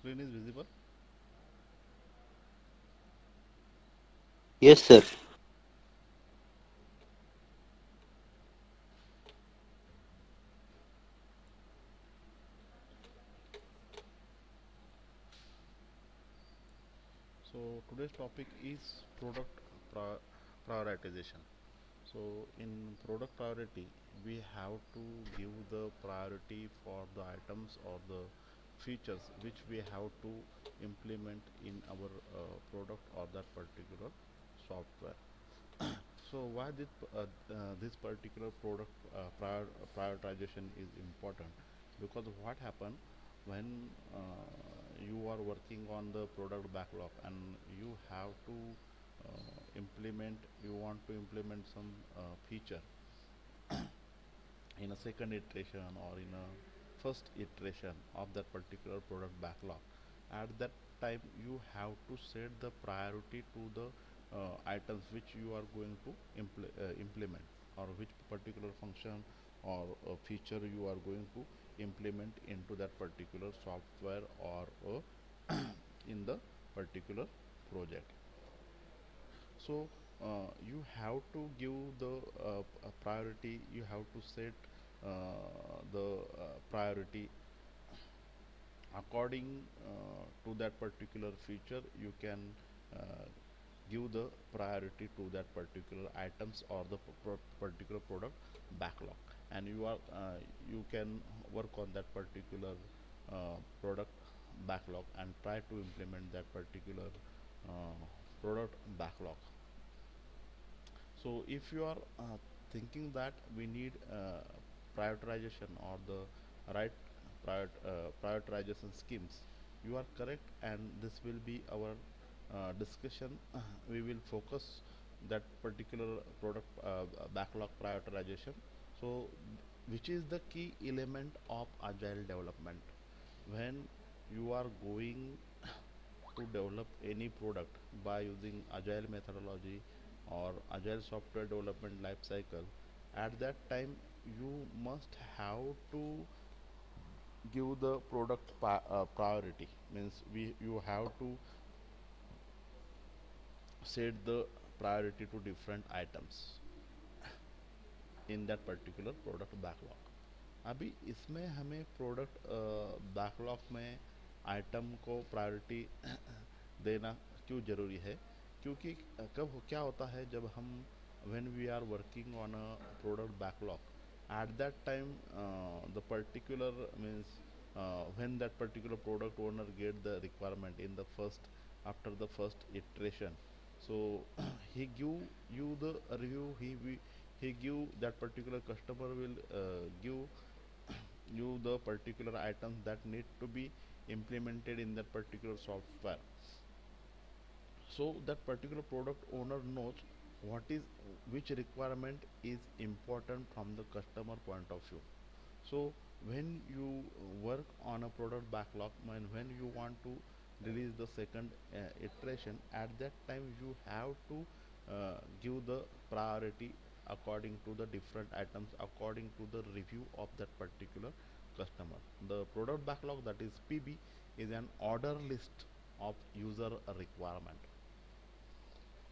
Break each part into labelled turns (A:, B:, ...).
A: Screen is visible.
B: Yes, sir.
A: So today's topic is product prioritization. So in product priority, we have to give the priority for the items or the features which we have to implement in our product or that particular software. So why this particular product prioritization is important? Because what happen when you are working on the product backlog and you have to you want to implement some feature in a second iteration or in a first iteration of that particular product backlog. At that time you have to set the priority to the items which you are going to implement, or which particular function or feature you are going to implement into that particular software or in the particular project. So you have to give the priority, you have to set the priority according to that particular feature. You can uh, give the priority to that particular items or the particular product backlog, and you can work on that particular product backlog and try to implement that particular uh, product backlog. So if you are thinking that we need prioritization or the right prioritization schemes, you are correct, and this will be our discussion. We will focus that particular product backlog prioritization. So, which is the key element of agile development? When you are going to develop any product by using agile methodology or agile software development life cycle, at that time you must have to give the product priority. Means we you have to set the priority to different items in that particular product backlog. अभी इसमें हमें product backlog में item को priority देना क्यों ज़रूरी है? क्योंकि क्या होता है जब हम when we are working on a product backlog, at that time the particular means when that particular product owner get the requirement in the first after the first iteration, so he give you the review, he give that particular customer will give you the particular items that need to be implemented in that particular software. So that particular product owner knows what is which requirement is important from the customer point of view. So when you work on a product backlog, when you want to release the second iteration, at that time you have to give the priority according to the different items, according to the review of that particular customer. The product backlog, that is PB, is an order list of user requirement.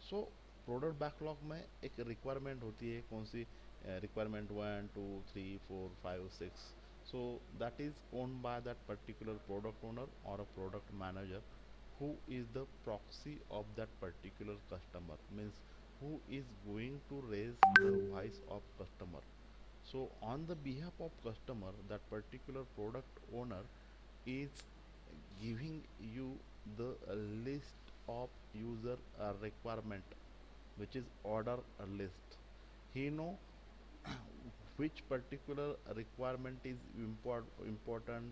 A: So product backlog में एक requirement होती है, कौन सी? Requirement 1 2 3 4 5 6. So that is owned by that particular product owner और a product manager who is the proxy of that particular customer, means who is going to raise the voice of customer. So on the behalf of customer, that particular product owner is giving you the list of user requirement, which is order list. He know which particular requirement is important,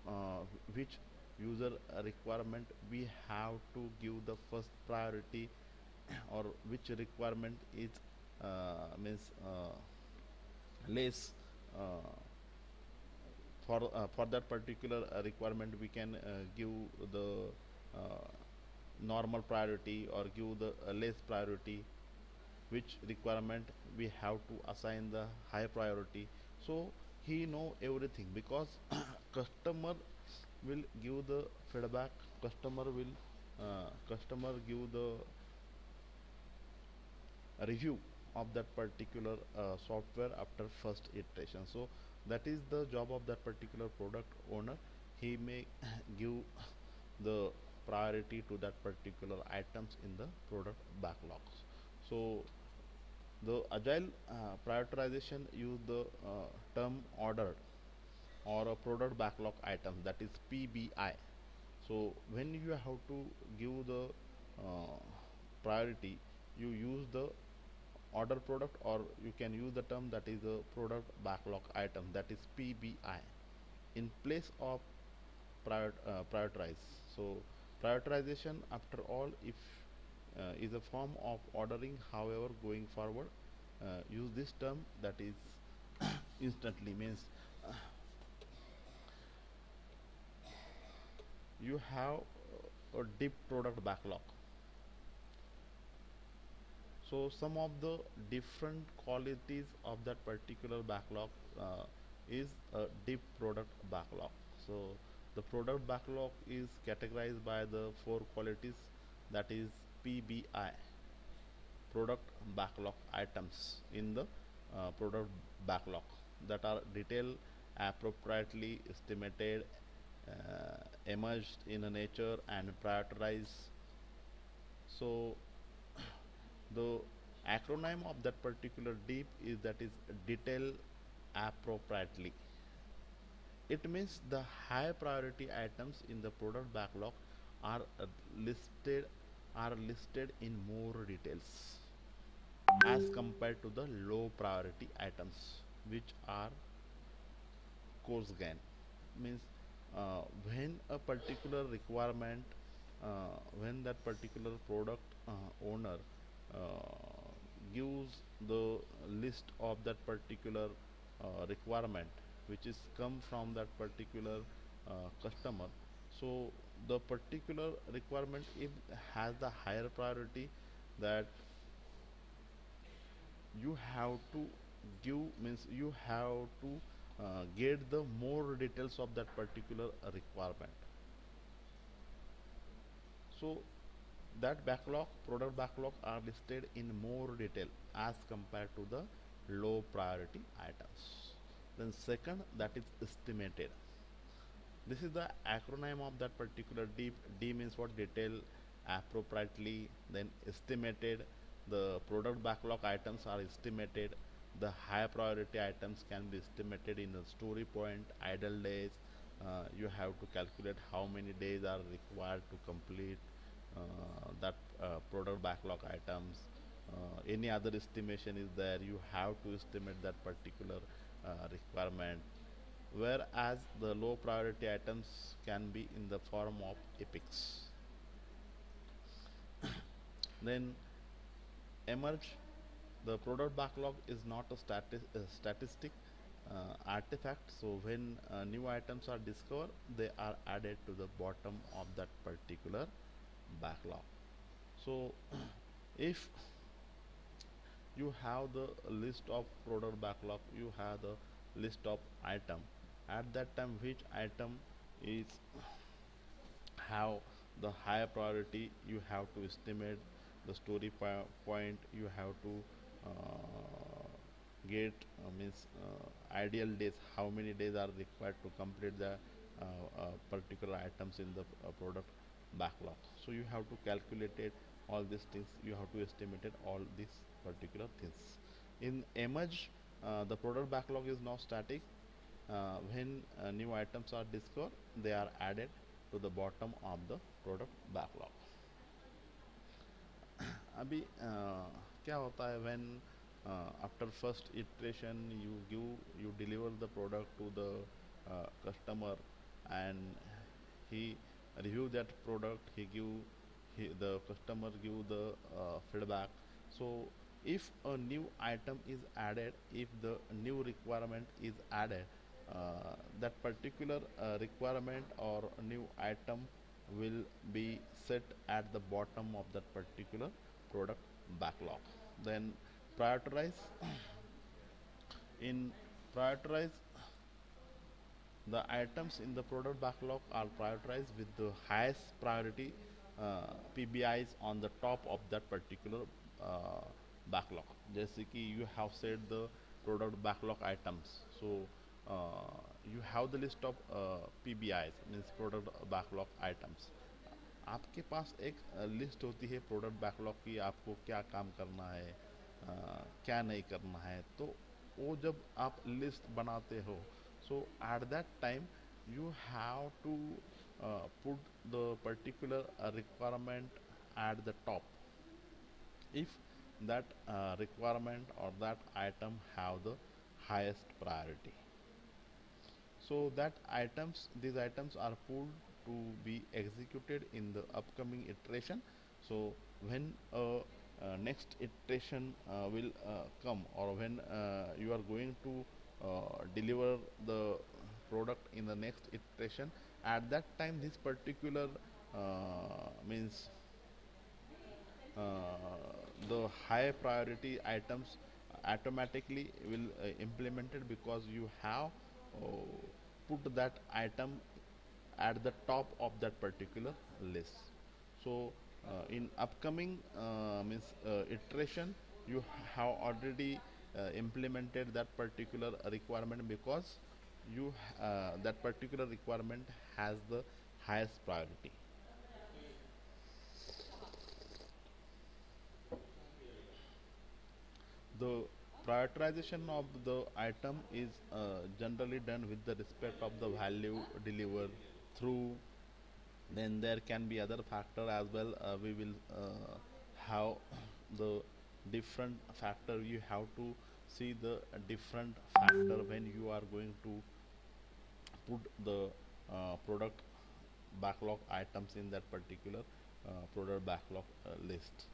A: uh, which user requirement we have to give the first priority, or which requirement is means less. For that particular requirement we can give the uh, normal priority or give the less priority, which requirement we have to assign the high priority. So he know everything because customer will give the feedback. Customer give the review of that particular software after first iteration. So that is the job of that particular product owner. He may give the priority to that particular items in the product backlogs. So the agile prioritization use the term ordered or a product backlog item, that is PBI. So when you have to give the uh, priority, you use the order product, or you can use the term that is a product backlog item, that is PBI, in place of prioritize. So prioritization, after all, if is a form of ordering. However, going forward, use this term, that is instantly, means you have a deep product backlog. So some of the different qualities of that particular backlog is a deep product backlog. So the product backlog is categorized by the four qualities, that is PBI, product backlog items in the product backlog, that are detailed, appropriately estimated, emerged in a nature, and prioritized. So the acronym of that particular deep is, that is detail appropriately. It means the high priority items in the product backlog are listed listed in more details as compared to the low priority items, which are course gain. Means when a particular requirement, when that particular product owner gives the list of that particular requirement, which is come from that particular customer. So the particular requirement, if has the higher priority, that you have to give, means you have to get the more details of that particular requirement. So that backlog, product backlog, are listed in more detail as compared to the low priority items. Then second, that is estimated. This is the acronym of that particular D. D means what? Detail appropriately. Then estimated. The product backlog items are estimated. The high priority items can be estimated in a story point, idle days. You have to calculate how many days are required to complete that product backlog items. Any other estimation is there, you have to estimate that particular requirement. Whereas the low priority items can be in the form of epics. Then emerge. The product backlog is not a statistic artifact. So when new items are discovered, they are added to the bottom of that particular backlog. So if you have the list of product backlog, you have the list of item, at that time which item is have the higher priority, you have to estimate the story point, you have to get means ideal days, how many days are required to complete the particular items in the product backlog. So you have to calculate it, all these things, you have to estimate it, all these particular things. In emerge, the product backlog is not static. When new items are discovered, they are added to the bottom of the product backlog. अभी क्या होता है when after first iteration you deliver the product to the customer, and he review that product, the customer give the feedback. So if a new item is added, if the new requirement is added, that particular requirement or new item will be set at the bottom of that particular product backlog. Then prioritize. In prioritize, The items in the product backlog are prioritized with the highest priority PBIs on the top of that particular backlog. जैसे कि you have said the product backlog items. So you have the list of PBIs, means product backlog items. आपके पास एक list होती है product backlog की, आपको क्या काम करना है, क्या नहीं करना है। तो वो जब आप लिस्ट बनाते हो, so at that time you have to put the particular requirement at the top if that requirement or that item have the highest priority. So that these items are pulled to be executed in the upcoming iteration. So when next iteration will come, or when you are going to deliver the product in the next iteration, at that time this particular means the high priority items automatically will implemented, because you have uh, put that item at the top of that particular list. So in upcoming means iteration, you have already implemented that particular requirement, because that particular requirement has the highest priority. The prioritization of the item is generally done with the respect of the value delivered through. Then there can be other factor as well. We will have the different factor. You have to see the different factor when you are going to put the product backlog items in that particular product backlog list.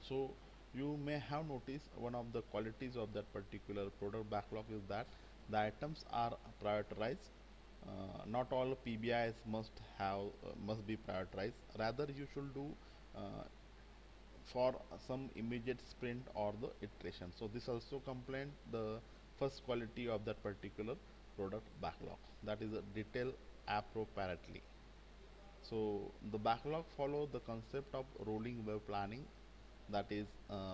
A: So you may have noticed one of the qualities of that particular product backlog is that the items are prioritized. Not all PBIs must be prioritized. Rather, you should do uh, for some immediate sprint or the iteration. So this also complement the first quality of that particular product backlog. That is a detail appropriately. So the backlog follow the concept of rolling wave planning. That is,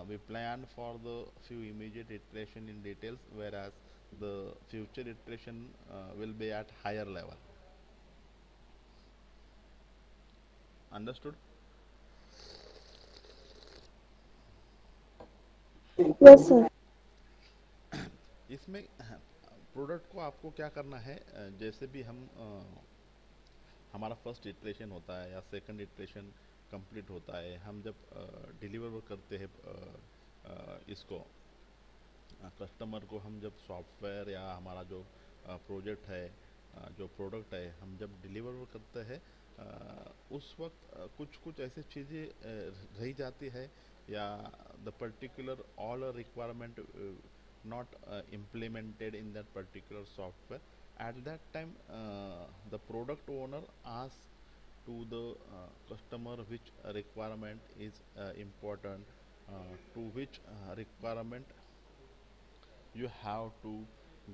A: we plan for the few immediate iteration in details, whereas the future iteration will be at higher level. Understood?
B: Yes, sir.
A: इसमें product को आपको क्या करना है, जैसे भी हम हमारा फर्स्ट इटरेशन होता है या सेकंड इटरेशन कंप्लीट होता है, हम जब डिलीवर करते हैं इसको कस्टमर को, हम जब सॉफ्टवेयर या हमारा जो प्रोजेक्ट है, जो प्रोडक्ट है, हम जब डिलीवर करते हैं, उस वक्त कुछ कुछ ऐसी चीज़ें रह जाती है, या the particular all requirement not implemented in that particular software. At that time, the product owner asks to the customer which requirement is important, to which requirement you have to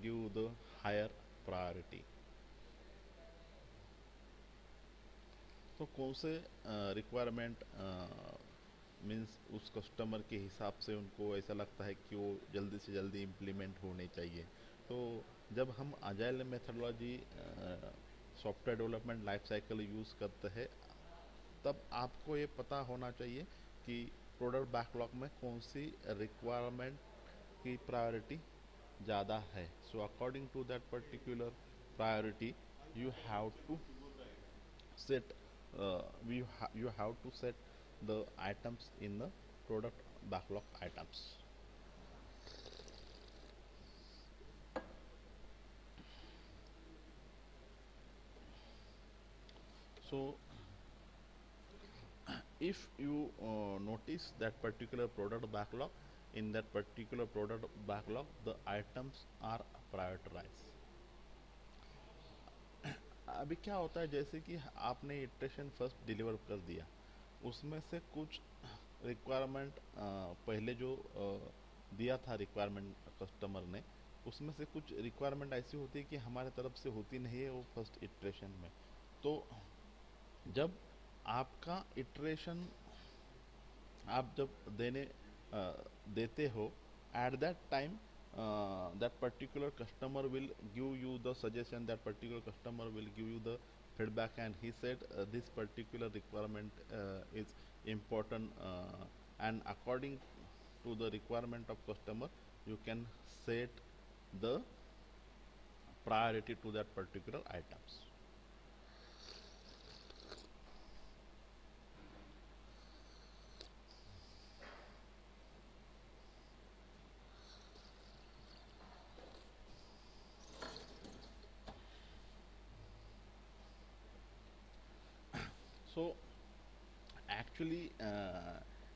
A: give the higher priority. तो कौन से requirement means उस customer के हिसाब से उनको ऐसा लगता है कि वो जल्दी से जल्दी इम्प्लीमेंट होने चाहिए। तो जब हम agile methodology software development life cycle use करते हैं, तब आपको ये पता होना चाहिए कि प्रोडक्ट बैकलॉग में कौन सी रिक्वायरमेंट की प्रायोरिटी ज़्यादा है। So according to that particular priority you have to set you have to set the items in the product backlog items. So if you notice that particular product backlog, in that particular product backlog the items are prioritized. अभी क्या होता है, जैसे कि आपने iteration first deliver कर दिया, उसमें से कुछ रिक्वायरमेंट पहले जो दिया था रिक्वायरमेंट कस्टमर ने, उसमें से कुछ रिक्वायरमेंट ऐसी होती है कि हमारे तरफ से होती नहीं है वो फर्स्ट इटरेशन में। तो जब आपका इटरेशन आप जब देते हो, eight that time that particular customer will give you the suggestion, that particular customer will give you the feedback, and he said this particular requirement is important, and according to the requirement of customer you can set the priority to that particular items. So actually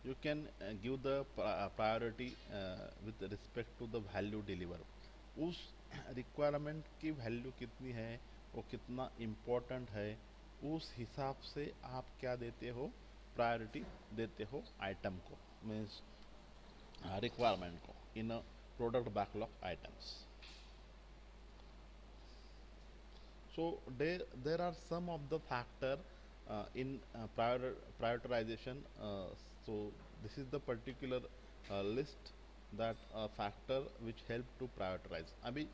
A: you can give the priority with respect to the value deliver, उस requirement की value कितनी है, वो कितना important है, उस हिसाब से आप क्या देते हो, प्रायोरिटी देते हो आइटम को, मीन्स रिक्वायरमेंट को in a product backlog items. So there are some of the factor in prioritization. So this is the particular list that factor which help to prioritize. अभी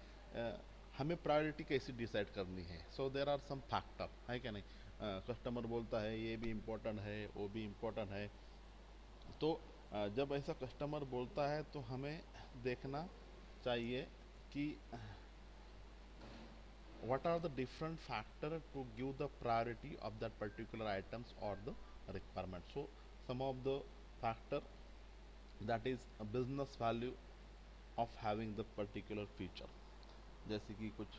A: हमें प्रायोरिटी कैसे decide करनी है. सो there are some factor, है क्या नहीं. Customer बोलता है ये भी इम्पोर्टेंट है वो भी इम्पोर्टेंट है. तो जब ऐसा कस्टमर बोलता है तो हमें देखना चाहिए कि what are the different factors to give the priority of that particular items or the requirement. So some of the factor, that is a business value of having the particular feature. जैसे कि कुछ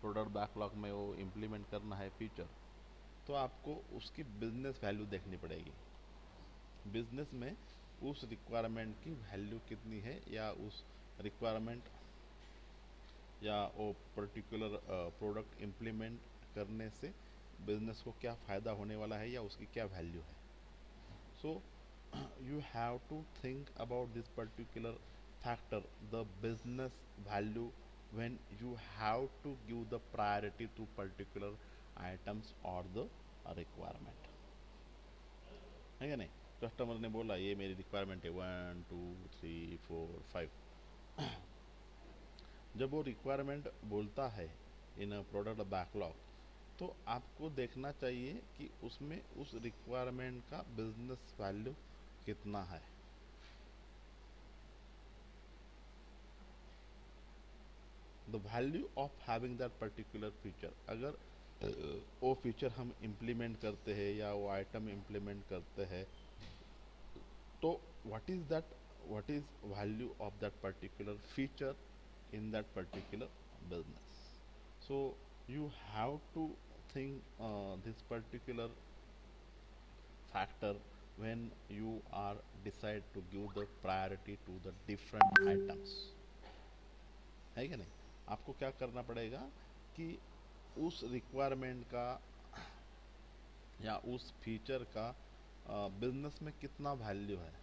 A: product backlog में वो implement करना है feature, तो आपको उसकी बिजनेस वैल्यू देखनी पड़ेगी. बिजनेस में उस रिक्वायरमेंट की वैल्यू कितनी है, या उस रिक्वायरमेंट या वो पर्टिकुलर प्रोडक्ट इम्प्लीमेंट करने से बिजनेस को क्या फ़ायदा होने वाला है या उसकी क्या वैल्यू है. So you have to think about this particular factor, the business value, when you have to give the priority to particular items or the requirement. है क्या नहीं. कस्टमर ने बोला ये मेरी रिक्वायरमेंट है 1 2 3 4 5. जब वो रिक्वायरमेंट बोलता है इन प्रोडक्ट बैकलॉग, तो आपको देखना चाहिए कि उसमें उस रिक्वायरमेंट का बिजनेस वैल्यू कितना है. The value of having that particular feature, अगर वो फीचर हम इम्प्लीमेंट करते हैं या वो आइटम इम्प्लीमेंट करते हैं, तो what is value of that particular feature in that particular business. So you have to think this particular factor when you are decide to give the priority to the different items. है क्या नहीं. आपको क्या करना पड़ेगा कि उस requirement का या उस फीचर का बिजनेस में कितना वैल्यू है,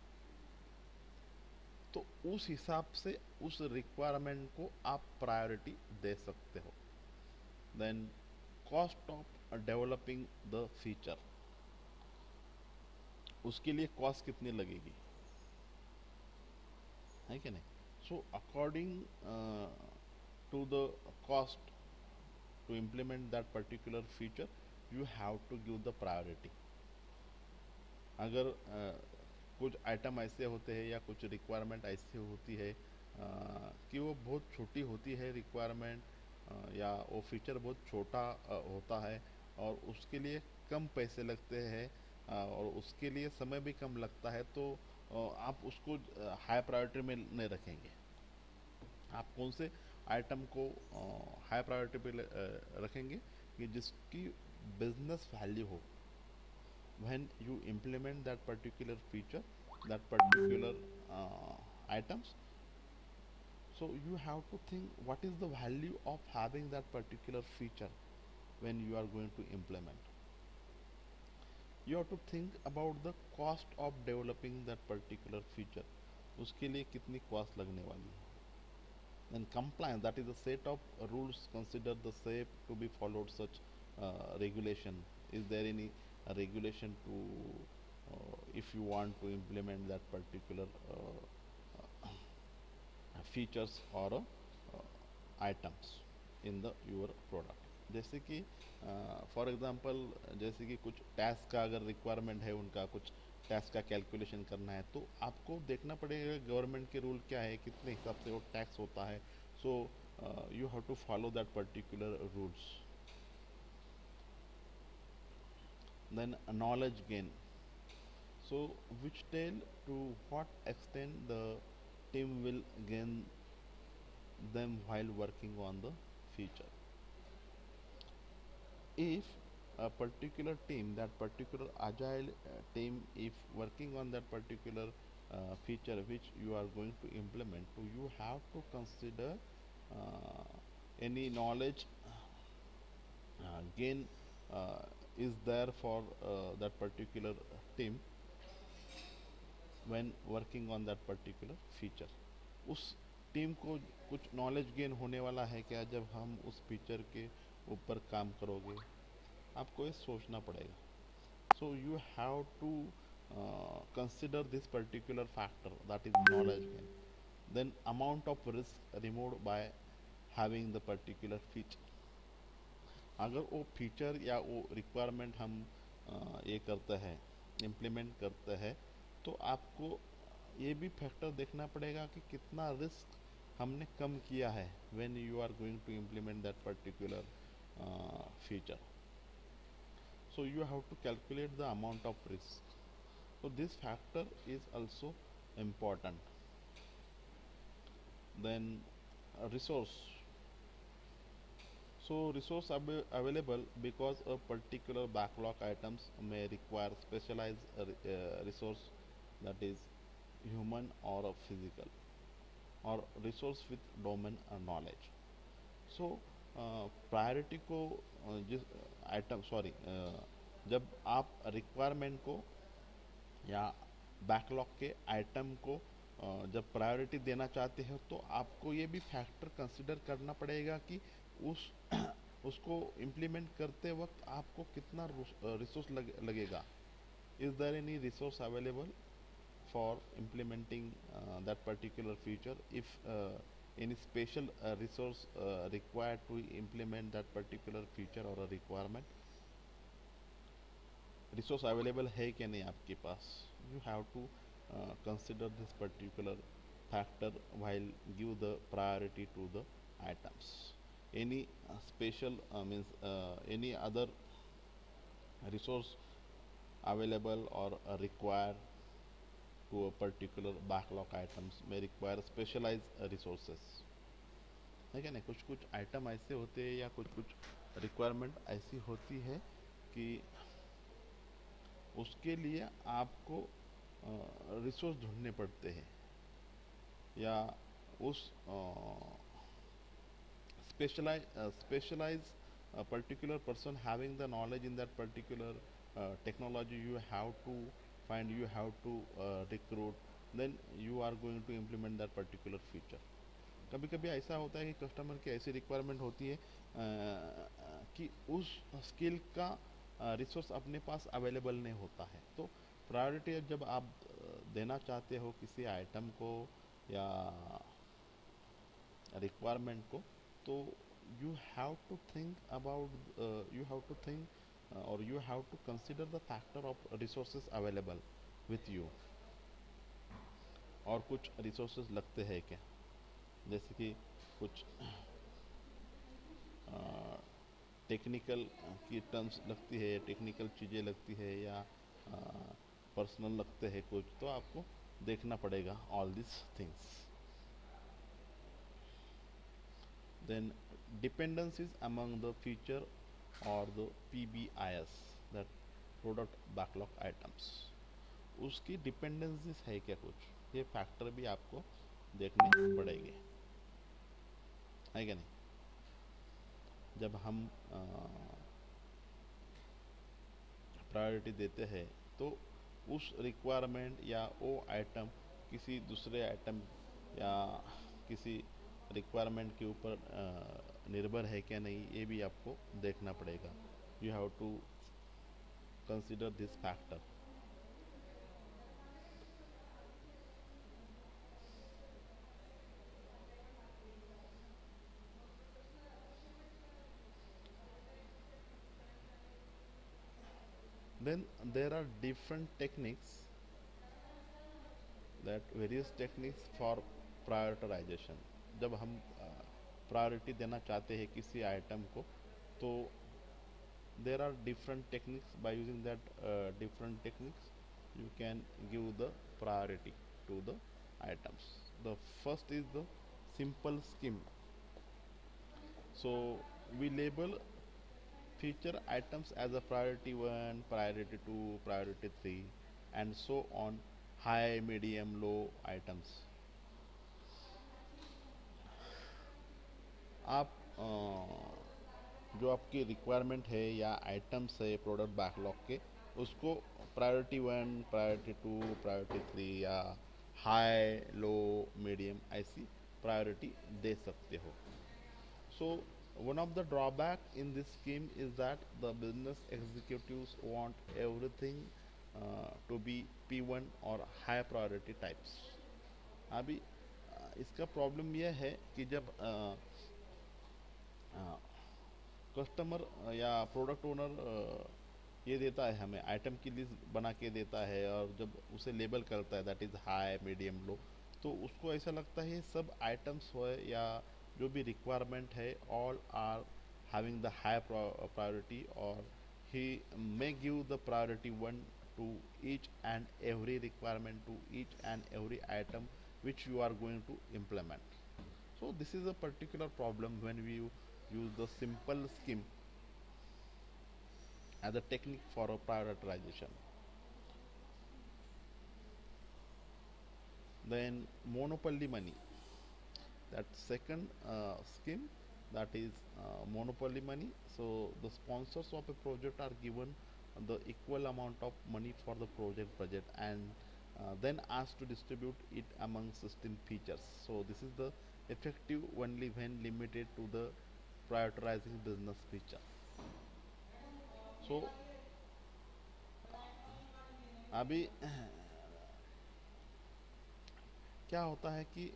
A: तो उस हिसाब से उस रिक्वायरमेंट को आप प्रायोरिटी दे सकते हो. Then cost of developing the feature, उसके लिए कॉस्ट कितनी लगेगी, है कि नहीं. So according to the cost to implement that particular feature you have to give the priority. अगर कुछ आइटम ऐसे होते हैं या कुछ रिक्वायरमेंट ऐसी होती है कि वो बहुत छोटी होती है रिक्वायरमेंट, या वो फीचर बहुत छोटा होता है और उसके लिए कम पैसे लगते हैं और उसके लिए समय भी कम लगता है, तो आप उसको हाई प्रायोरिटी में नहीं रखेंगे. आप कौन से आइटम को हाई प्रायोरिटी पे रखेंगे कि जिसकी बिजनेस वैल्यू हो. when you implement that particular feature, that particular items, so you have to think what is the value of having that particular feature. When you are going to implement, you have to think about the cost of developing that particular feature. उसके लिए कितनी cost लगने वाली है. Then compliance, that is a set of rules consider the safe to be followed. Such regulation, is there any regulation to if you want to implement that particular features or items in the your product, जैसे कि for example जैसे कि कुछ tax का अगर requirement है, उनका कुछ टैक्स का कैलकुलेशन करना है, तो आपको देखना पड़ेगा गवर्नमेंट के रूल क्या है, कितने हिसाब से वो टैक्स होता है. So you have to follow that particular rules. Then knowledge gain, so which tell to what extent the team will gain them while working on the feature. If a particular team, that particular agile team, if working on that particular feature which you are going to implement, so you have to consider any knowledge gain is there for that particular team when working on that particular feature. उस team को कुछ knowledge gain होने वाला है क्या जब हम उस फीचर के ऊपर काम करोगे, आपको ये सोचना पड़ेगा. So you have to consider this particular factor, that is knowledge gain. Then amount of risk removed by having the particular feature. अगर वो फीचर या वो रिक्वायरमेंट हम ये करते हैं, इम्प्लीमेंट करते हैं, तो आपको ये भी फैक्टर देखना पड़ेगा कि कितना रिस्क हमने कम किया है when you are going to implement that particular feature. So you have to calculate the amount of risk. So this factor is also important. Then resource. So resource available, because a particular backlog items may require specialized resource, that is human or a physical, or resource with domain knowledge. So priority को जिस item sorry जब आप requirement को या backlog के item को जब priority देना चाहते हो, तो आपको ये भी फैक्टर कंसिडर करना पड़ेगा कि उस उसको इम्प्लीमेंट करते वक्त आपको कितना रिसोर्स लगेगा. Is there any resource available for implementing that particular feature, if any special resource required to implement that particular feature or a requirement, resource available है क्या नहीं आपके पास. You have to consider this particular factor while give the priority to the items. Any special means any other resource available or required to a particular backlog items may require specialized resources. है क्या नहीं, कुछ कुछ item ऐसे होते हैं या कुछ कुछ रिक्वायरमेंट ऐसी होती है कि उसके लिए आपको रिसोर्स ढूंढने पड़ते हैं, या उस specialize a particular person having the knowledge in that particular technology you have to find, you have to recruit, then you are going to implement that particular feature. कभी कभी ऐसा होता है कि कस्टमर की ऐसी रिक्वायरमेंट होती है कि उस स्किल का रिसोर्स अपने पास अवेलेबल नहीं होता है. तो प्रायोरिटी जब आप देना चाहते हो किसी आइटम को या रिक्वायरमेंट को, तो you have to think about you have to think or you have to consider the factor of resources available with you. और कुछ रिसोर्सेज लगते हैं क्या, जैसे कि कुछ टेक्निकल की टर्म्स लगती है, टेक्निकल चीज़ें लगती है, या पर्सनल लगते हैं कुछ, तो आपको देखना पड़ेगा all this things. Then dependencies among the feature or the PBIS, that product backlog items, उसकी डिपेंडेंसीज है क्या कुछ, ये फैक्टर भी आपको देखने पड़ेंगे, है क्या नहीं. जब हम प्रायोरिटी देते हैं, तो उस रिक्वायरमेंट या वो आइटम किसी दूसरे आइटम या किसी रिक्वायरमेंट के ऊपर निर्भर है क्या नहीं, ये भी आपको देखना पड़ेगा. You have to consider this factor. Then there are different techniques, that various techniques for prioritization. जब हम प्रायोरिटी देना चाहते हैं किसी आइटम को, तो there are different techniques. By using that different techniques, you can give the priority to the items. The first is the simple scheme. So we label feature items as a priority 1, priority 2, priority 3, and so on. High, medium, low items. आप जो आपकी requirement है या items है product backlog के, उसको priority 1, priority 2, priority 3 या high, लो, medium ऐसी प्रायोरिटी दे सकते हो. So one of the drawback in this scheme is that the business executives want everything to be P1 or high priority types. अभी इसका प्रॉब्लम यह है कि जब कस्टमर या प्रोडक्ट ओनर ये देता है हमें, आइटम की लिस्ट बना के देता है, और जब उसे लेबल करता है दैट इज़ हाई, मीडियम, लो, तो उसको ऐसा लगता है सब आइटम्स हो या जो भी रिक्वायरमेंट है all are having the high priority, और he may give the priority 1 to each and every requirement, to each and every item which you are going to implement. So this is a particular problem when we use the simple scheme as a technique for a prioritization. Then monopoly money, that second scheme, that is monopoly money. So the sponsors of a project are given the equal amount of money for the project budget, and then asked to distribute it among 16 features. So this is the effective only when limited to the prioritizing business feature. So अभी क्या होता है कि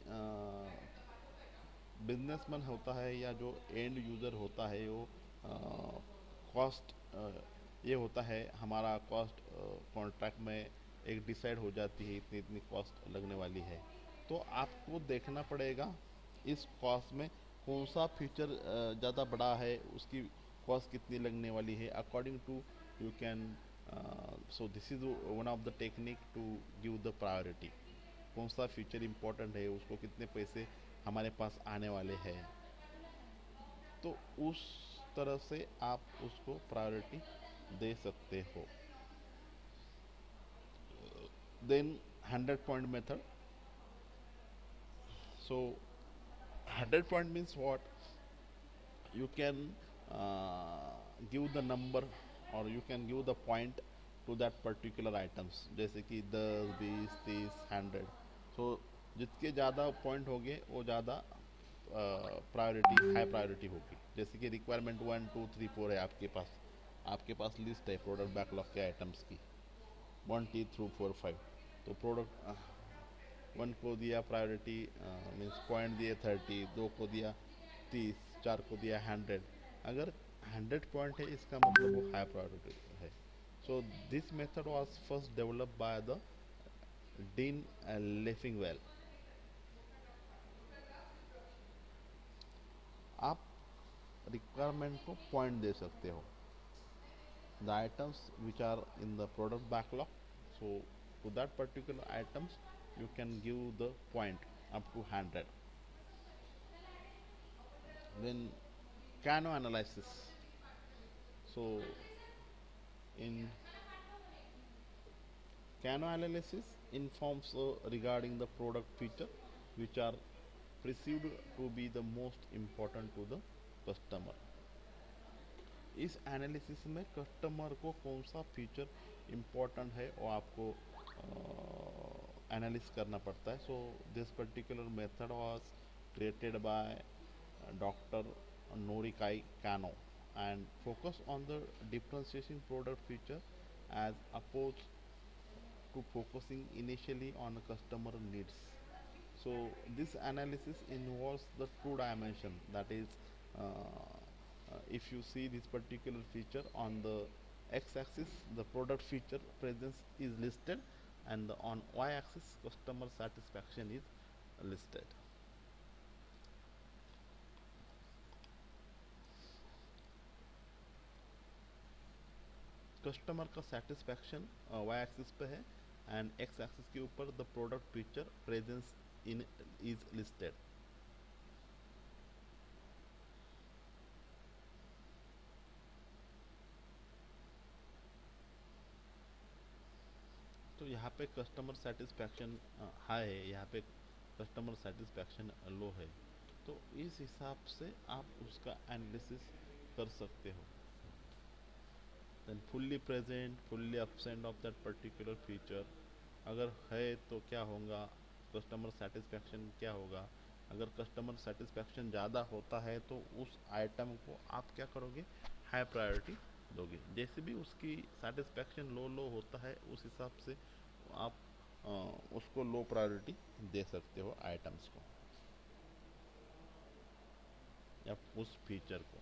A: businessman होता है या जो end user होता है, वो कॉस्ट ये होता है, हमारा कॉस्ट कॉन्ट्रैक्ट में एक डिसाइड हो जाती है, इतनी इतनी कॉस्ट लगने वाली है. तो आपको देखना पड़ेगा इस कॉस्ट में कौन सा फीचर ज़्यादा बड़ा है, उसकी कॉस्ट कितनी लगने वाली है, according to you can. So this is one of the technique to give the priority. कौन सा फीचर इम्पोर्टेंट है, उसको कितने पैसे हमारे पास आने वाले हैं, तो उस तरह से आप उसको प्रायोरिटी दे सकते हो. Then 100 point method. So 100 point means what? You can give the number or you can give the point to that particular items, जैसे कि 10, 20, 30, 100. सो जितके ज़्यादा पॉइंट होंगे वो ज़्यादा प्रायोरिटी, हाई प्रायोरिटी होगी. जैसे कि रिक्वायरमेंट 1, 2, 3, 4 है आपके पास लिस्ट है प्रोडक्ट बैकलॉग के आइटम्स की 1, 2, 3, 4, 5. तो प्रोडक्ट 1 को दिया प्रायोरिटी, मीन्स पॉइंट दिए 30, 2 को दिया 30, 4 को दिया 100. अगर 100 पॉइंट है इसका मतलब वो हाई प्रायोरिटी है. So this method was first developed by the Dean Leffingwell. आप रिक्वायरमेंट को पॉइंट दे सकते हो. The items which are in the product backlog, so to that particular items you can give the point up to 100. Then Kano analysis. So in Kano analysis informs regarding the product feature which are perceived to be the most important to the customer. इस analysis में customer को कौन सा feature important है वो आपको एनालिस करना पड़ता है. So this particular method was created by Dr. Norikai Kano and focus on the differentiation product feature as opposed to focusing initially on customer needs. So this analysis involves the two dimension, that is if you see this particular feature on the x-axis the product feature presence is listed, and on y-axis customer satisfaction is listed. Customer का satisfaction Y axis पे है and x axis के ऊपर the product feature presence in is listed. तो यहाँ पे customer satisfaction high है, यहाँ पे कस्टमर सेटिस्फैक्शन लो है. तो इस हिसाब से आप उसका एनालिसिस कर सकते हो. Then fully present, fully absent of that particular feature, अगर है तो क्या होगा, कस्टमर सेटिस्फैक्शन क्या होगा. अगर कस्टमर सेटिस्फैक्शन ज़्यादा होता है तो उस आइटम को आप क्या करोगे, हाई प्रायोरिटी दोगे. जैसे भी उसकी सेटिस्फैक्शन लो लो होता है उस हिसाब से आप उसको लो प्रायोरिटी दे सकते हो आइटम्स को या उस फीचर को.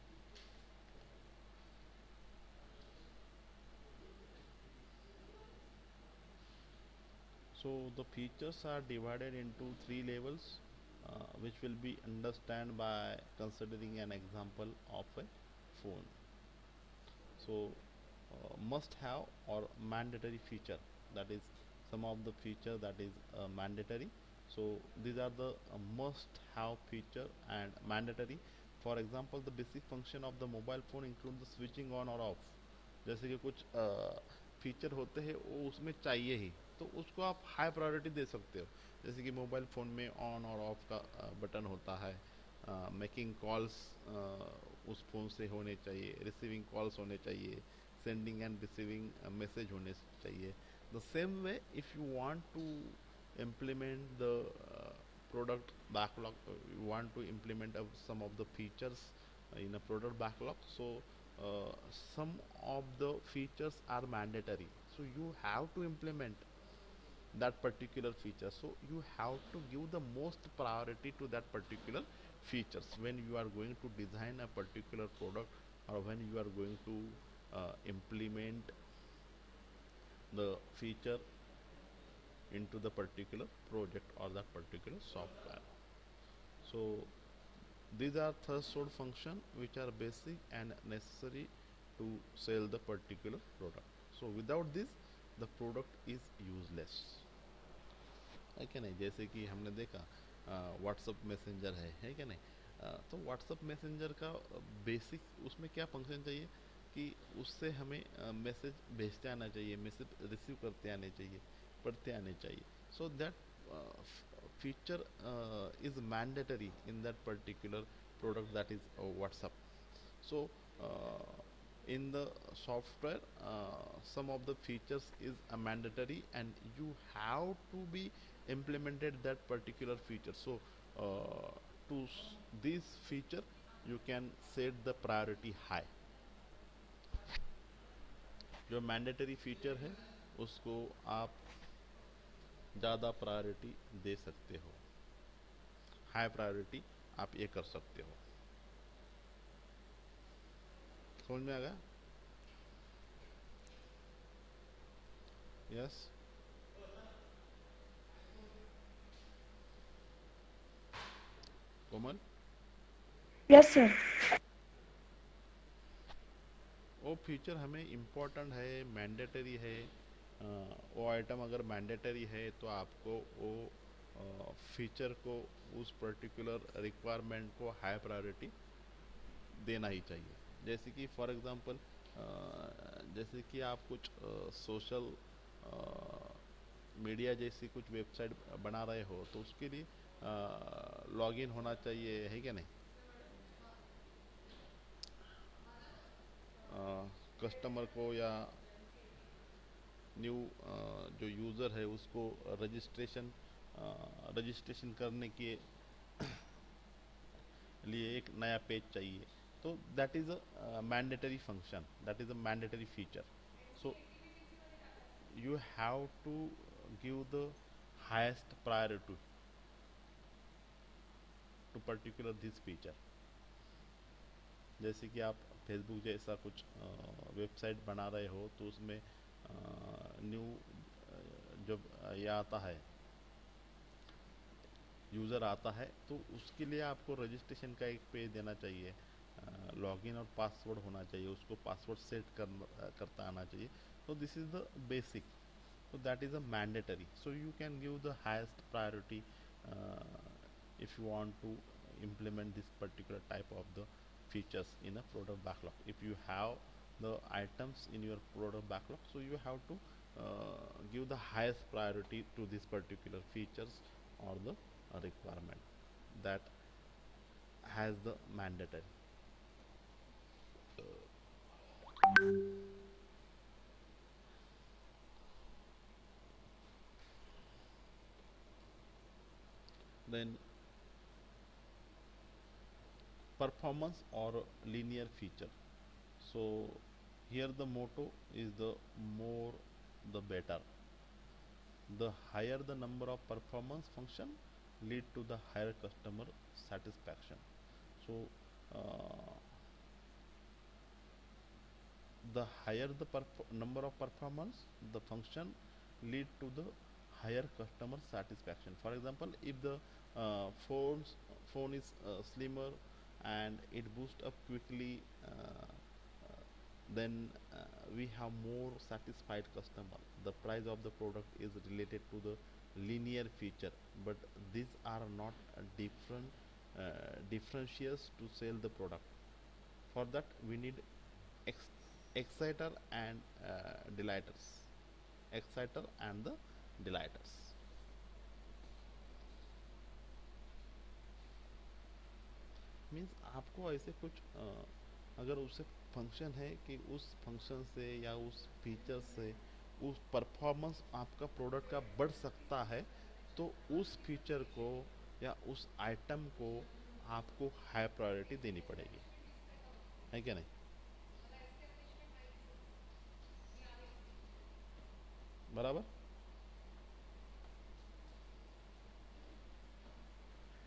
A: So the features are divided into three levels, which will be understand by considering an example of a phone. So must have or mandatory feature, that is some of the feature that is mandatory. So these are the must have feature and mandatory. For example, the basic function of the mobile phone include the switching on or off. जैसे कि कुछ feature होते हैं वो उसमें चाहिए ही, तो उसको आप हाई प्रायोरिटी दे सकते हो. जैसे कि मोबाइल फ़ोन में ऑन और ऑफ का बटन होता है, मेकिंग कॉल्स उस फ़ोन से होने चाहिए, रिसीविंग कॉल्स होने चाहिए, सेंडिंग एंड रिसीविंग मैसेज होने चाहिए. The same way if you want to implement the product backlog, you want to implement some of the features in a product backlog. So some of the features are mandatory, so you have to implement that particular feature. So you have to give the most priority to that particular features when you are going to design a particular product or when you are going to implement the feature into the particular project or that particular software. So these are threshold function which are basic and necessary to sell the particular product. So without this the product is useless. है क्या नहीं. जैसे कि हमने देखा WhatsApp messenger है क्या नहीं. तो व्हाट्सअप मैसेंजर का बेसिक उसमें क्या फंक्शन चाहिए कि उससे हमें मैसेज भेजते आना चाहिए, मैसेज रिसीव करते आने चाहिए, पढ़ते आने चाहिए. So that feature is mandatory in that particular product, that is WhatsApp. So in the software some of the features is mandatory and you have to be implemented that particular feature. So to this feature you can set the priority high. जो mandatory feature है उसको आप ज़्यादा priority दे सकते हो, high priority आप ये कर सकते हो. समझ में आ गया. यस कोमल.
B: Yes, sir.
A: वो फीचर हमें इम्पोर्टेंट है, मैंडेटरी है. वो आइटम अगर मैंडेटरी है तो आपको वो फीचर को, उस पर्टिकुलर रिक्वायरमेंट को हाई प्रायोरिटी देना ही चाहिए. जैसे कि फॉर एग्जांपल जैसे कि आप कुछ सोशल मीडिया जैसी कुछ वेबसाइट बना रहे हो तो उसके लिए लॉगिन होना चाहिए, है क्या नहीं. कस्टमर को या न्यू जो यूज़र है उसको रजिस्ट्रेशन करने के लिए एक नया पेज चाहिए, तो that is a mandatory function, that is a mandatory feature. So you have to give the highest priority to particular this feature. जैसे कि आप फेसबुक जैसा कुछ वेबसाइट बना रहे हो, तो उसमें न्यू जब ये आता है, यूज़र आता है, तो उसके लिए आपको रजिस्ट्रेशन का एक पेज देना चाहिए, लॉगिन और पासवर्ड होना चाहिए, उसको पासवर्ड सेट करता आना चाहिए. तो this is the basic. So that is a mandatory. So you can give the highest priority if you want to implement this particular type of the features in a product backlog. If you have the items in your product backlog, so you have to give the highest priority to this particular features or the requirement that has the mandatory. Then performance or linear feature. So here the motto is the more the better. The higher the number of performance function lead to the higher customer satisfaction. So uh, the higher the number of performance, the function lead to the higher customer satisfaction. For example, if the phone is slimmer and it boosts up quickly, then we have more satisfied customer. The price of the product is related to the linear feature, but these are not different differentials to sell the product. For that we need ex- exciter and delighters, exciter and the delighters. Means आपको ऐसे कुछ अगर उसे function है कि उस function से या उस फीचर से उस परफॉर्मेंस आपका प्रोडक्ट का बढ़ सकता है, तो उस फीचर को या उस आइटम को आपको हाई प्रायोरिटी देनी पड़ेगी, है क्या नहीं? बराबर.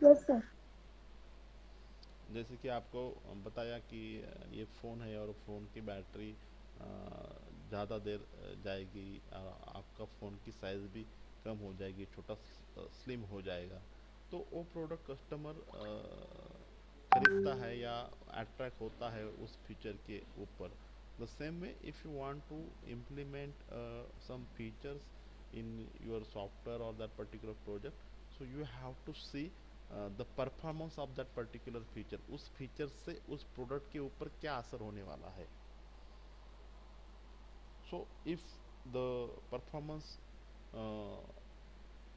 B: Yes, sir.
A: जैसे कि आपको बताया कि ये फ़ोन है और फ़ोन की बैटरी ज़्यादा देर जाएगी, आपका फ़ोन की साइज़ भी कम हो जाएगी, छोटा स्लिम हो जाएगा, तो वो प्रोडक्ट कस्टमर खरीदता है या अट्रैक्ट होता है उस फीचर के ऊपर. The same way if you want to implement some features in your software or that particular project, so you have to see the performance of that particular feature. उस feature से उस product के ऊपर क्या असर होने वाला है. So if the performance uh,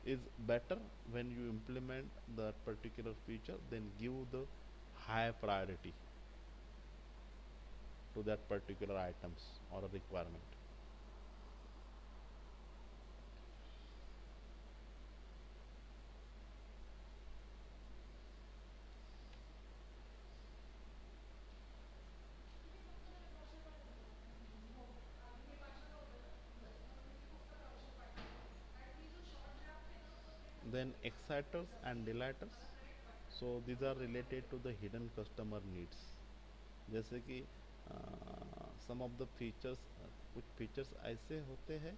A: is better when you implement that particular feature, then give the high priority to that particular items or a requirement. Then exciters and delighters, so these are related to the hidden customer needs. जैसे कि सम of the features, कुछ features ऐसे होते हैं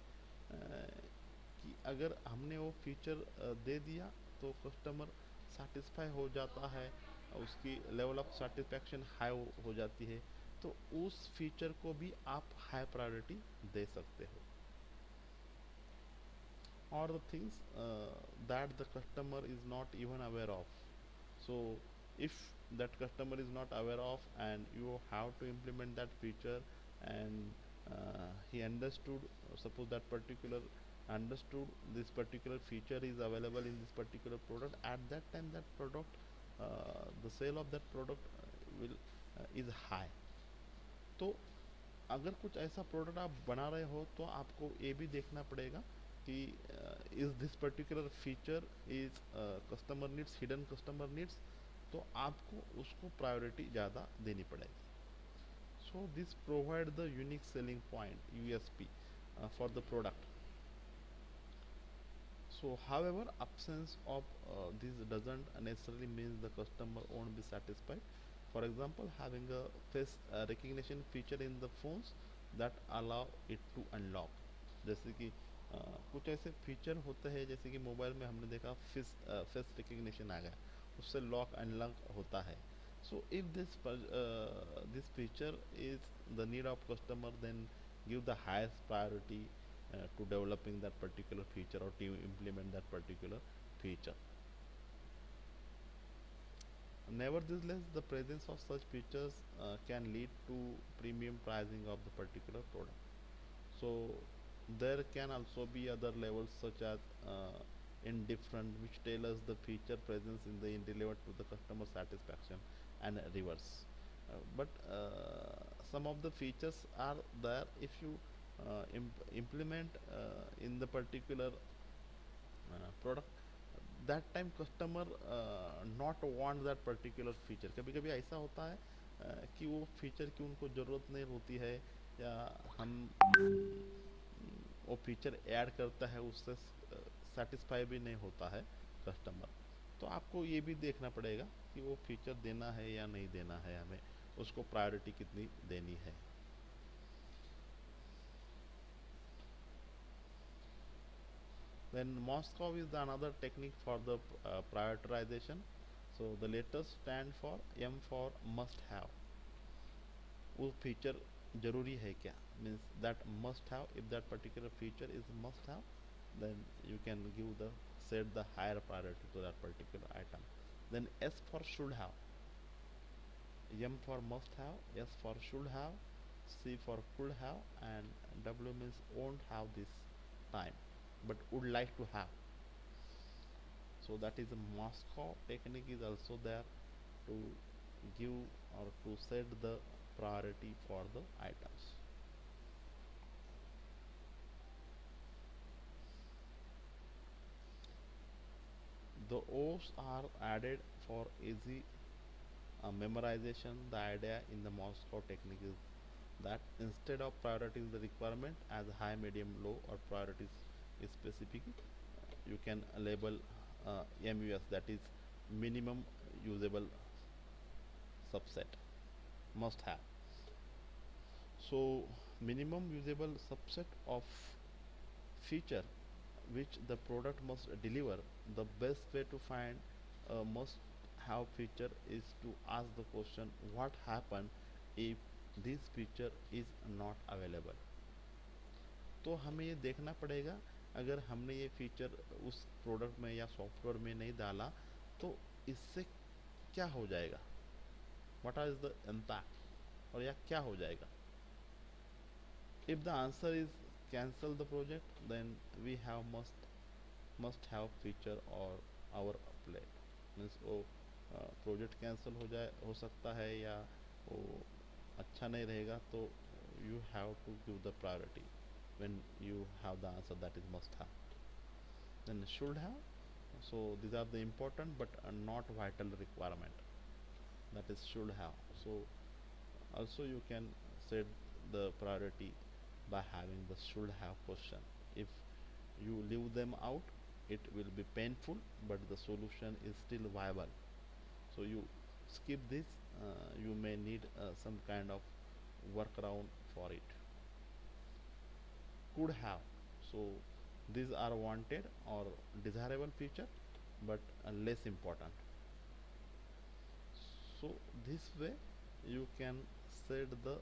A: कि अगर हमने वो फीचर दे दिया तो कस्टमर सेटिस्फाई हो जाता है, उसकी लेवल ऑफ सेटिस्फैक्शन हाई हो जाती है, तो उस फीचर को भी आप हाई प्रायोरिटी दे सकते हो. Or the things that the customer is not even aware of. So if that customer is not aware of and you have to implement that feature, and he understood, suppose that particular understood this particular feature is available in this particular product, at that time that product, the sale of that product will is high. तो अगर कुछ ऐसा product आप बना रहे हो, तो आपको ये भी देखना पड़ेगा कि is this particular feature is customer needs, hidden customer needs, तो आपको उसको प्रायोरिटी ज़्यादा देनी पड़ेगी. So this provide the unique selling point USP for the product. So however, absence of this doesn't necessarily mean the customer won't be satisfied. For example, having a face recognition feature in the phones that allow it to unlock. जैसे कि कुछ ऐसे feature होते हैं, जैसे कि mobile में हमने देखा फेस रिकग्निशन आ गया, उससे लॉक अनलॉक होता है. So if this feature is the need of customer, then give the highest priority to developing that particular feature or to implement that particular feature. Nevertheless, the presence of such features can lead to premium pricing of the particular product. So there can also be other levels such as indifferent, which tell us the feature presence in the delivered to the customer satisfaction, and reverse. But some of the features are there, if you implement in the particular product, that time customer not want that particular feature. कभी कभी ऐसा होता है कि वो feature की उनको ज़रूरत नहीं होती है, या हम वो फीचर ऐड करता है उससे सेटिस्फाई भी नहीं होता है कस्टमर. तो आपको ये भी देखना पड़ेगा कि वो फीचर देना है या नहीं देना है, हमें उसको प्रायोरिटी कितनी देनी है. Then Moscow is the another technique for the prioritization. So the letters stand for M for must have. वो फीचर जरूरी है क्या, means that must have. If that particular feature is must have, then you can give the set the higher priority to that particular item. Then S for should have. M for must have, S for should have, C for could have, and W means won't have this time but would like to have. So that is a Moscow technique is also there to give or to set the priority for the items. The O's are added for easy memorization. The idea in the Moscow technique is that instead of prioritizing the requirement as high, medium, low, or priorities is specific, you can label MUS, that is minimum usable subset, must have. So minimum usable subset of feature which the product must deliver. The best way to find a must have feature is to ask the question, what happen if this feature is not available. तो हमें ये देखना पड़ेगा, अगर हमने ये feature उस product में या सॉफ्टवेयर में नहीं डाला तो इससे क्या हो जाएगा, व्हाट इज द इम्पैक्ट, और या क्या हो जाएगा. If the answer is cancel the project, then we have must have feature or our plate. Means वो प्रोजेक्ट कैंसिल हो जाए, हो सकता है, या वो अच्छा नहीं रहेगा, तो you have to give the priority when you have the answer that is must have. Then should have, so these are the important but not vital requirement, that is should have. So also you can set the priority by having the should have question. If you leave them out, it will be painful, but the solution is still viable. So you skip this, you may need some kind of workaround for it. Could have, so these are wanted or desirable feature but less important. So this way you can set the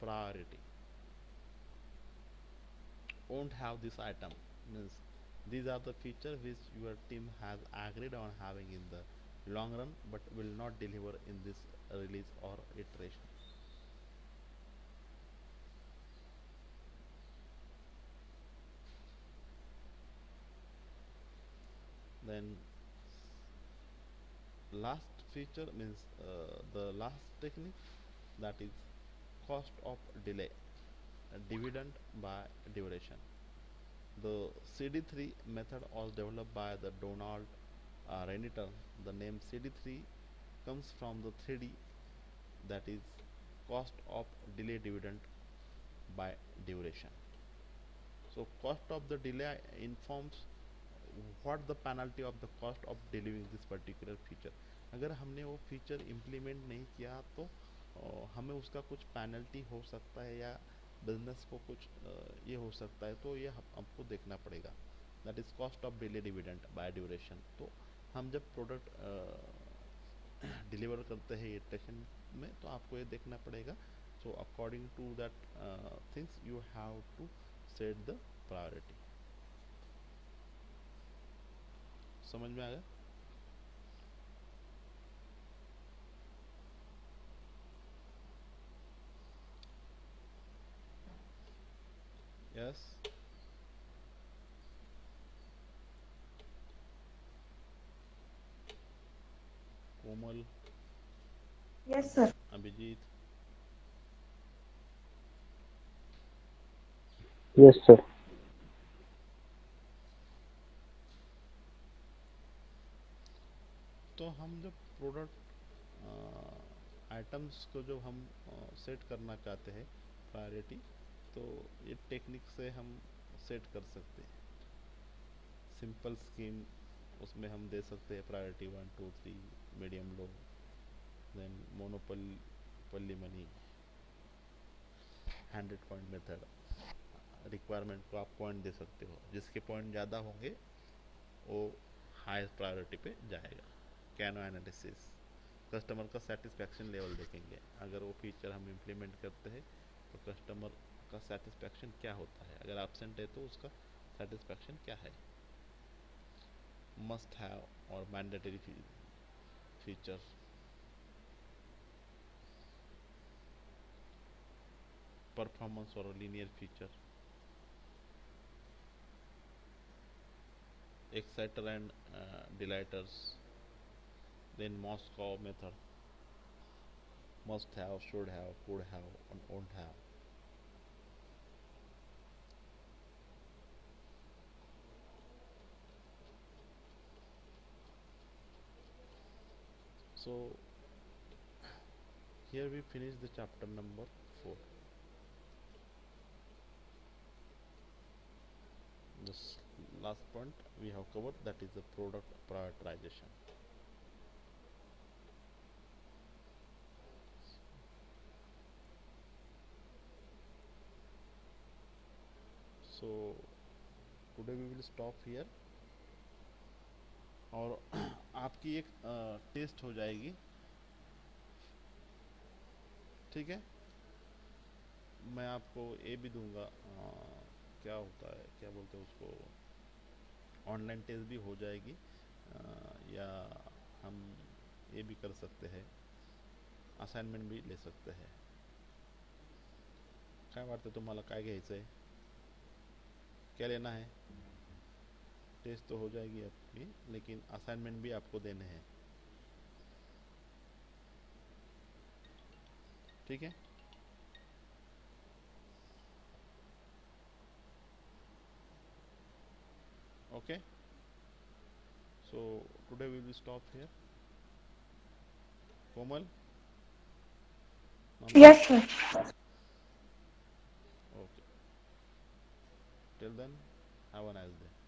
A: priority. Won't have this item, means these are the features which your team has agreed on having in the long run but will not deliver in this release or iteration. Then last feature means the last technique, that is cost of delay, dividend by duration. The CD3 method was developed by the Donald Renniton. The name CD3 comes from the 3D, that is cost of delay dividend by duration. So cost of the delay informs what the penalty of the cost of delivering this particular feature. अगर हमने वो feature implement नहीं किया तो हमें उसका कुछ penalty हो सकता है या बिजनेस को कुछ ये हो सकता है, तो ये हमको देखना पड़ेगा. That is cost of delay dividend by duration. तो हम जब प्रोडक्ट डिलीवर करते हैं इटरेशन में, तो आपको ये देखना पड़ेगा. So according to that things you have to set the priority. समझ में आ गया? Yes. Komal,
B: Yes, sir.
A: Abhijit,
C: Yes, sir.
A: तो हम जब प्रोडक्ट आइटम्स को जब हम सेट करना चाहते हैं प्रायोरिटी, तो ये टेक्निक से हम सेट कर सकते हैं. सिंपल स्कीम उसमें हम दे सकते हैं priority 1 2 3, medium low, then monopoly money, 100 point method. Requirement को आप पॉइंट दे सकते हो, जिसके पॉइंट ज़्यादा होंगे वो हाईएस्ट प्रायोरिटी पे जाएगा. कैनो एनालिसिस, कस्टमर का सेटिस्फैक्शन लेवल देखेंगे. अगर वो फीचर हम इम्प्लीमेंट करते हैं तो कस्टमर का सेटिस्फैक्शन क्या होता है, अगर एब्सेंट है तो उसका सेटिस्फैक्शन क्या है. मस्ट हैव और मैंडेटरी फीचर, परफॉर्मेंस और linear feature, exciter and delighters, then Moscow method, must have, should have, could have, and won't have. So here we finish the chapter number 4. This last point we have covered, that is the product prioritization. So today we will stop here. और आपकी एक test हो जाएगी, ठीक है. मैं आपको ये भी दूंगा, क्या होता है, क्या बोलते हैं उसको, ऑनलाइन टेस्ट भी हो जाएगी. या हम ये भी कर सकते हैं, असाइनमेंट भी ले सकते हैं. काय वाटतं तुम्हाला, काय घ्यायचं आहे, क्या लेना है. टेस्ट तो हो जाएगी आपकी, लेकिन असाइनमेंट भी आपको देने हैं, ठीक है. Okay. So today we will stop here. Komal, Mamta.
B: Yes, sir.
A: Okay. Till then, have a nice day.